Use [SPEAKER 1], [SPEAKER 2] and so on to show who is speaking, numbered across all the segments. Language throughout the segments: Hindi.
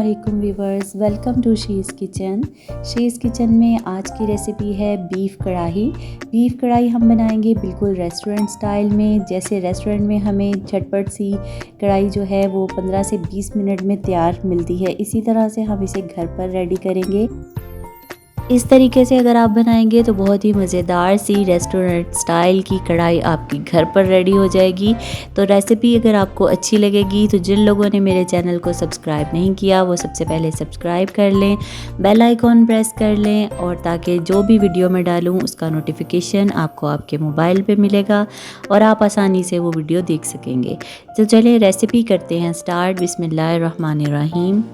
[SPEAKER 1] अस्सलामुअलैकुम viewers, welcome to she's kitchen. She's kitchen में आज की रेसिपी है बीफ कढ़ाई। बीफ कढ़ाई हम बनाएंगे बिल्कुल रेस्टोरेंट स्टाइल में। जैसे रेस्टोरेंट में हमें झटपट सी कढ़ाई जो है वो 15 से 20 मिनट में तैयार मिलती है, इसी तरह से हम इसे घर पर रेडी करेंगे। इस तरीके से अगर आप बनाएंगे तो बहुत ही मज़ेदार सी रेस्टोरेंट स्टाइल की कढ़ाई आपकी घर पर रेडी हो जाएगी। तो रेसिपी अगर आपको अच्छी लगेगी तो जिन लोगों ने मेरे चैनल को सब्सक्राइब नहीं किया वो सबसे पहले सब्सक्राइब कर लें, बेल आइकॉन प्रेस कर लें, और ताकि जो भी वीडियो मैं डालूँ उसका नोटिफिकेशन आपको आपके मोबाइल पे मिलेगा और आप आसानी से वो वीडियो देख सकेंगे। तो चलिए रेसिपी करते हैं स्टार्ट। बिस्मिल्लाहिर्रहमानिर्रहीम।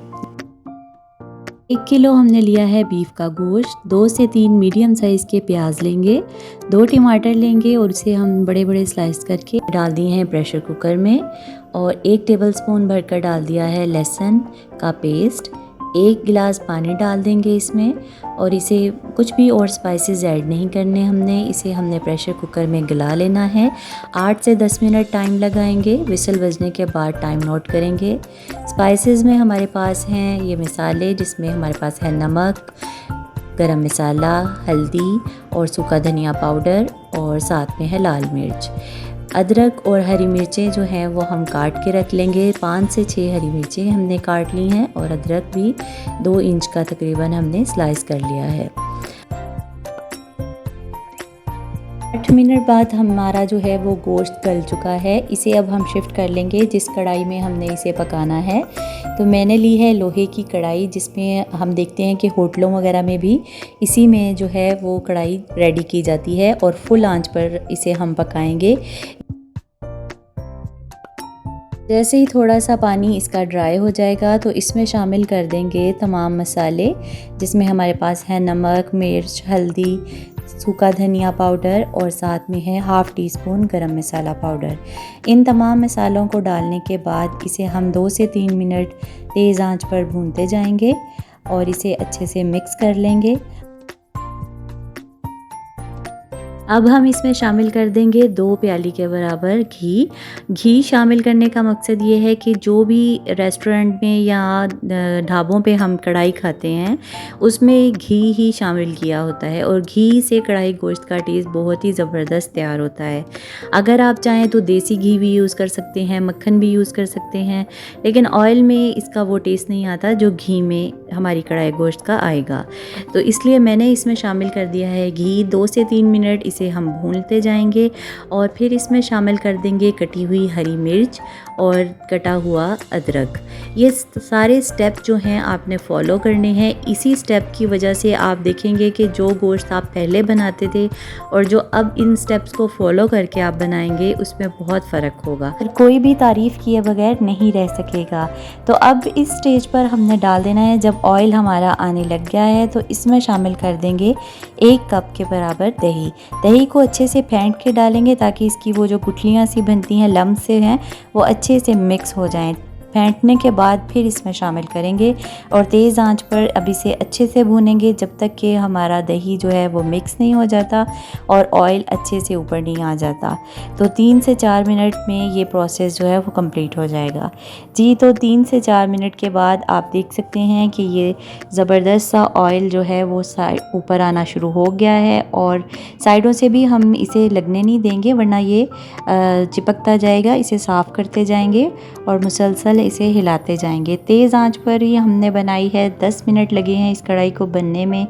[SPEAKER 1] 1 किलो हमने लिया है बीफ का गोश्त। 2 से 3 मीडियम साइज़ के प्याज लेंगे, 2 टमाटर लेंगे और उसे हम बड़े बड़े स्लाइस करके डाल दिए हैं प्रेशर कुकर में। और 1 टेबलस्पून भरकर डाल दिया है लहसुन का पेस्ट। 1 गिलास पानी डाल देंगे इसमें, और इसे कुछ भी और स्पाइसेस ऐड नहीं करने हमने। इसे हमने प्रेशर कुकर में गला लेना है। 8 से 10 मिनट टाइम लगाएंगे। विसल बजने के बाद टाइम नोट करेंगे। स्पाइसेस में हमारे पास हैं ये मसाले, जिसमें हमारे पास है नमक, गरम मसाला, हल्दी और सूखा धनिया पाउडर, और साथ में है लाल मिर्च। अदरक और हरी मिर्चें जो हैं वो हम काट के रख लेंगे। 5 से 6 हरी मिर्चें हमने काट ली हैं, और अदरक भी 2 इंच का तकरीबन हमने स्लाइस कर लिया है। 8 मिनट बाद हमारा जो है वो गोश्त गल चुका है। इसे अब हम शिफ्ट कर लेंगे जिस कढ़ाई में हमने इसे पकाना है। तो मैंने ली है लोहे की कढ़ाई, जिसमें हम देखते हैं कि होटलों वगैरह में भी इसी में जो है वो कढ़ाई रेडी की जाती है, और फुल आंच पर इसे हम पकाएंगे। जैसे ही थोड़ा सा पानी इसका ड्राई हो जाएगा तो इसमें शामिल कर देंगे तमाम मसाले, जिसमें हमारे पास है नमक, मिर्च, हल्दी, सूखा धनिया पाउडर, और साथ में है ½ टीस्पून गरम मसाला पाउडर। इन तमाम मसालों को डालने के बाद इसे हम 2 से 3 मिनट तेज़ आंच पर भूनते जाएंगे और इसे अच्छे से मिक्स कर लेंगे। अब हम इसमें शामिल कर देंगे 2 प्याली के बराबर घी। घी शामिल करने का मकसद ये है कि जो भी रेस्टोरेंट में या ढाबों पे हम कढ़ाई खाते हैं उसमें घी ही शामिल किया होता है, और घी से कढ़ाई गोश्त का टेस्ट बहुत ही ज़बरदस्त तैयार होता है। अगर आप चाहें तो देसी घी भी यूज़ कर सकते हैं, मक्खन भी यूज़ कर सकते हैं, लेकिन ऑयल में इसका वो टेस्ट नहीं आता जो घी में हमारी कढ़ाई गोश्त का आएगा। तो इसलिए मैंने इसमें शामिल कर दिया है घी। 2 से 3 मिनट इसे हम भूनते जाएंगे, और फिर इसमें शामिल कर देंगे कटी हुई हरी मिर्च और कटा हुआ अदरक। ये सारे स्टेप जो हैं आपने फॉलो करने हैं। इसी स्टेप की वजह से आप देखेंगे कि जो गोश्त आप पहले बनाते थे और जो अब इन स्टेप्स को फॉलो करके आप बनाएंगे उसमें बहुत फ़र्क होगा। कोई भी तारीफ़ किए बगैर नहीं रह सकेगा। तो अब इस स्टेज पर हमने डाल देना है, जब ऑयल हमारा आने लग गया है तो इसमें शामिल कर देंगे 1 कप के बराबर दही। दही को अच्छे से फेंट के डालेंगे ताकि इसकी वो जो गुठलियाँ सी बनती हैं, लम्ब से हैं, वो अच्छे से मिक्स हो जाएं। फेंटने के बाद फिर इसमें शामिल करेंगे और तेज़ आंच पर अब इसे अच्छे से भूनेंगे जब तक कि हमारा दही जो है वो मिक्स नहीं हो जाता और ऑयल अच्छे से ऊपर नहीं आ जाता। तो 3 से 4 मिनट में ये प्रोसेस जो है वो कंप्लीट हो जाएगा जी। तो 3 से 4 मिनट के बाद आप देख सकते हैं कि ये ज़बरदस्त सा ऑयल जो है वो ऊपर आना शुरू हो गया है, और साइडों से भी हम इसे लगने नहीं देंगे वरना ये चिपकता जाएगा। इसे साफ़ करते जाएंगे और मुसलसल इसे हिलाते जाएंगे। तेज़ आंच पर ही हमने बनाई है। 10 मिनट लगे हैं इस कढ़ाई को बनने में।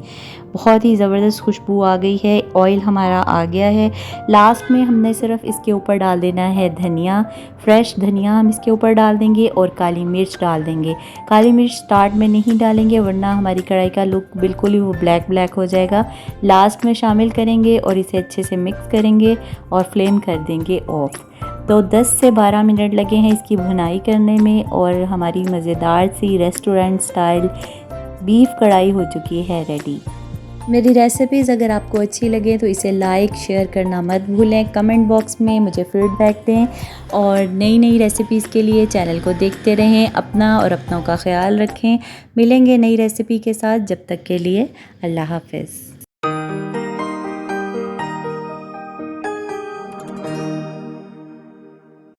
[SPEAKER 1] बहुत ही ज़बरदस्त खुशबू आ गई है, ऑयल हमारा आ गया है। लास्ट में हमने सिर्फ इसके ऊपर डाल देना है धनिया, फ्रेश धनिया हम इसके ऊपर डाल देंगे, और काली मिर्च डाल देंगे। काली मिर्च स्टार्ट में नहीं डालेंगे वरना हमारी कढ़ाई का लुक बिल्कुल ही वो ब्लैक ब्लैक हो जाएगा। लास्ट में शामिल करेंगे और इसे अच्छे से मिक्स करेंगे और फ्लेम कर देंगे ऑफ। तो 10 से 12 मिनट लगे हैं इसकी भुनाई करने में, और हमारी मज़ेदार सी रेस्टोरेंट स्टाइल बीफ कढ़ाई हो चुकी है रेडी। मेरी रेसिपीज़ अगर आपको अच्छी लगे तो इसे लाइक शेयर करना मत भूलें। कमेंट बॉक्स में मुझे फीडबैक दें, और नई नई रेसिपीज़ के लिए चैनल को देखते रहें। अपना और अपनों का ख्याल रखें। मिलेंगे नई रेसिपी के साथ, जब तक के लिए अल्लाह हाफ़िज़।